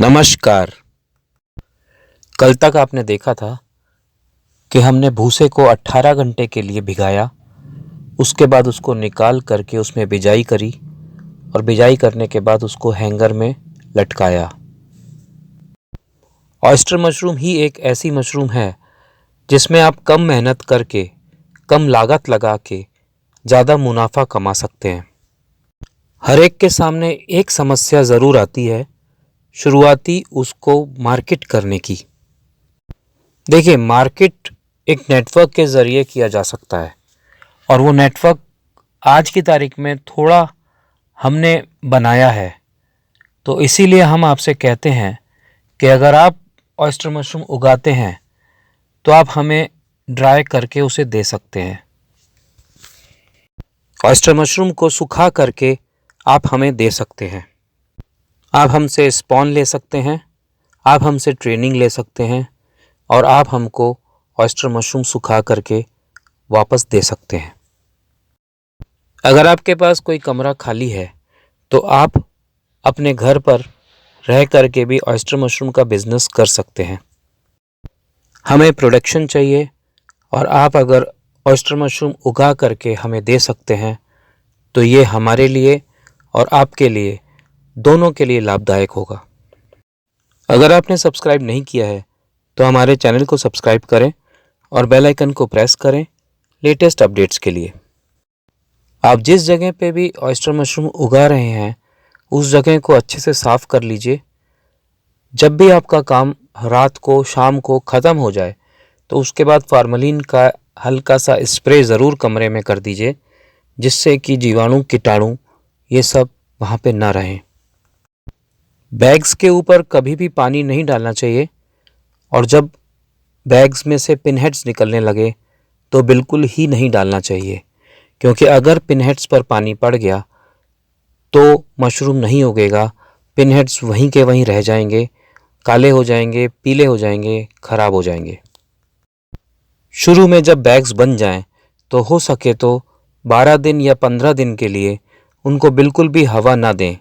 नमस्कार। कल तक आपने देखा था कि हमने भूसे को 18 घंटे के लिए भिगाया, उसके बाद उसको निकाल करके उसमें बिजाई करी और बिजाई करने के बाद उसको हैंगर में लटकाया। ऑयस्टर मशरूम ही एक ऐसी मशरूम है जिसमें आप कम मेहनत करके, कम लागत लगा के ज़्यादा मुनाफा कमा सकते हैं। हर एक के सामने एक समस्या ज़रूर आती है, शुरुआती उसको मार्केट करने की। देखिए, मार्केट एक नेटवर्क के ज़रिए किया जा सकता है और वो नेटवर्क आज की तारीख में थोड़ा हमने बनाया है। तो इसीलिए हम आपसे कहते हैं कि अगर आप ऑयस्टर मशरूम उगाते हैं तो आप हमें ड्राई करके उसे दे सकते हैं। ऑयस्टर मशरूम को सुखा करके आप हमें दे सकते हैं। आप हमसे स्पॉन ले सकते हैं, आप हमसे ट्रेनिंग ले सकते हैं और आप हमको ऑयस्टर मशरूम सुखा करके वापस दे सकते हैं। अगर आपके पास कोई कमरा खाली है तो आप अपने घर पर रह करके भी ऑयस्टर मशरूम का बिजनेस कर सकते हैं। हमें प्रोडक्शन चाहिए और आप अगर ऑयस्टर मशरूम उगा करके हमें दे सकते हैं तो ये हमारे लिए और आपके लिए, दोनों के लिए लाभदायक होगा। अगर आपने सब्सक्राइब नहीं किया है तो हमारे चैनल को सब्सक्राइब करें और बेल आइकन को प्रेस करें लेटेस्ट अपडेट्स के लिए। आप जिस जगह पे भी ऑयस्टर मशरूम उगा रहे हैं उस जगह को अच्छे से साफ़ कर लीजिए। जब भी आपका काम रात को, शाम को ख़त्म हो जाए तो उसके बाद फार्मलिन का हल्का सा स्प्रे ज़रूर कमरे में कर दीजिए, जिससे कि जीवाणु, कीटाणु ये सब वहाँ पे ना रहें। बैग्स के ऊपर कभी भी पानी नहीं डालना चाहिए और जब बैग्स में से पिनहेड्स निकलने लगे तो बिल्कुल ही नहीं डालना चाहिए, क्योंकि अगर पिनहेड्स पर पानी पड़ गया तो मशरूम नहीं उगेगा। पिनहेड्स वहीं के वहीं रह जाएंगे, काले हो जाएंगे, पीले हो जाएंगे, खराब हो जाएंगे। शुरू में जब बैग्स बन जाएं तो हो सके तो 12 दिन या 15 दिन के लिए उनको बिल्कुल भी हवा ना दें।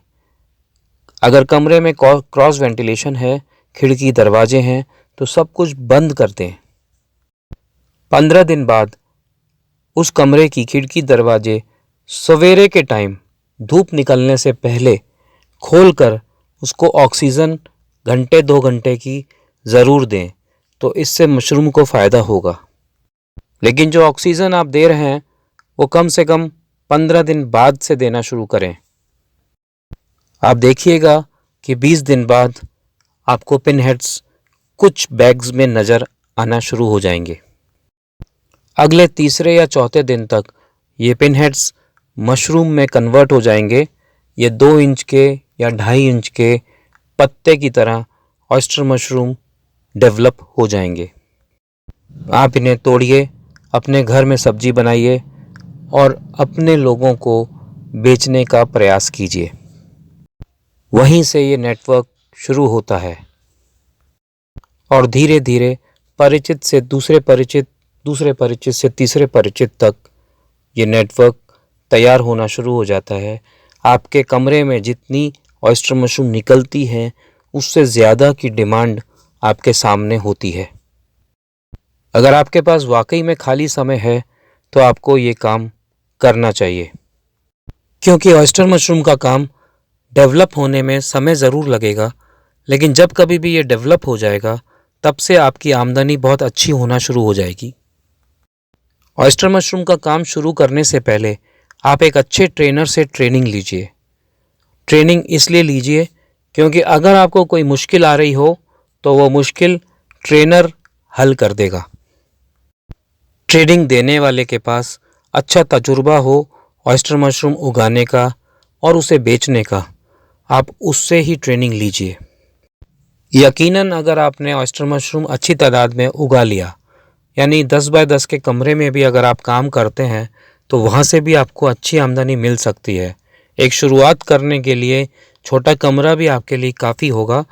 अगर कमरे में क्रॉस वेंटिलेशन है, खिड़की दरवाजे हैं, तो सब कुछ बंद कर दें। 15 दिन बाद उस कमरे की खिड़की दरवाजे सवेरे के टाइम धूप निकलने से पहले खोलकर उसको ऑक्सीजन घंटे 2 घंटे की ज़रूर दें, तो इससे मशरूम को फ़ायदा होगा। लेकिन जो ऑक्सीजन आप दे रहे हैं वो कम से कम 15 दिन बाद से देना शुरू करें। आप देखिएगा कि 20 दिन बाद आपको पिनहेड्स कुछ बैग्स में नज़र आना शुरू हो जाएंगे। अगले तीसरे या चौथे दिन तक ये पिनहेड्स मशरूम में कन्वर्ट हो जाएंगे। ये 2 इंच के या 2.5 इंच के पत्ते की तरह ऑयस्टर मशरूम डेवलप हो जाएंगे। आप इन्हें तोड़िए, अपने घर में सब्जी बनाइए और अपने लोगों को बेचने का प्रयास कीजिए। वहीं से ये नेटवर्क शुरू होता है और धीरे धीरे परिचित से दूसरे परिचित, दूसरे परिचित से तीसरे परिचित तक ये नेटवर्क तैयार होना शुरू हो जाता है। आपके कमरे में जितनी ऑयस्टर मशरूम निकलती है उससे ज़्यादा की डिमांड आपके सामने होती है। अगर आपके पास वाकई में खाली समय है तो आपको ये काम करना चाहिए, क्योंकि ऑयस्टर मशरूम का काम डेवलप होने में समय ज़रूर लगेगा, लेकिन जब कभी भी ये डेवलप हो जाएगा तब से आपकी आमदनी बहुत अच्छी होना शुरू हो जाएगी। ऑयस्टर मशरूम का काम शुरू करने से पहले आप एक अच्छे ट्रेनर से ट्रेनिंग लीजिए। ट्रेनिंग इसलिए लीजिए क्योंकि अगर आपको कोई मुश्किल आ रही हो तो वो मुश्किल ट्रेनर हल कर देगा। ट्रेनिंग देने वाले के पास अच्छा तजुर्बा हो ऑयस्टर मशरूम उगाने का और उसे बेचने का, आप उससे ही ट्रेनिंग लीजिए। यकीनन अगर आपने ऑयस्टर मशरूम अच्छी तादाद में उगा लिया, यानी 10 बाय 10 के कमरे में भी अगर आप काम करते हैं तो वहाँ से भी आपको अच्छी आमदनी मिल सकती है। एक शुरुआत करने के लिए छोटा कमरा भी आपके लिए काफ़ी होगा,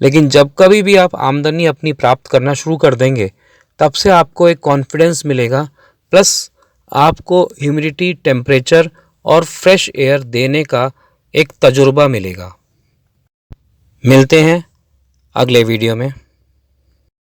लेकिन जब कभी भी आप आमदनी अपनी प्राप्त करना शुरू कर देंगे तब से आपको एक कॉन्फिडेंस मिलेगा, प्लस आपको ह्यूमिडिटी, टेम्परेचर और फ्रेश एयर देने का एक तजुर्बा मिलेगा। मिलते हैं अगले वीडियो में।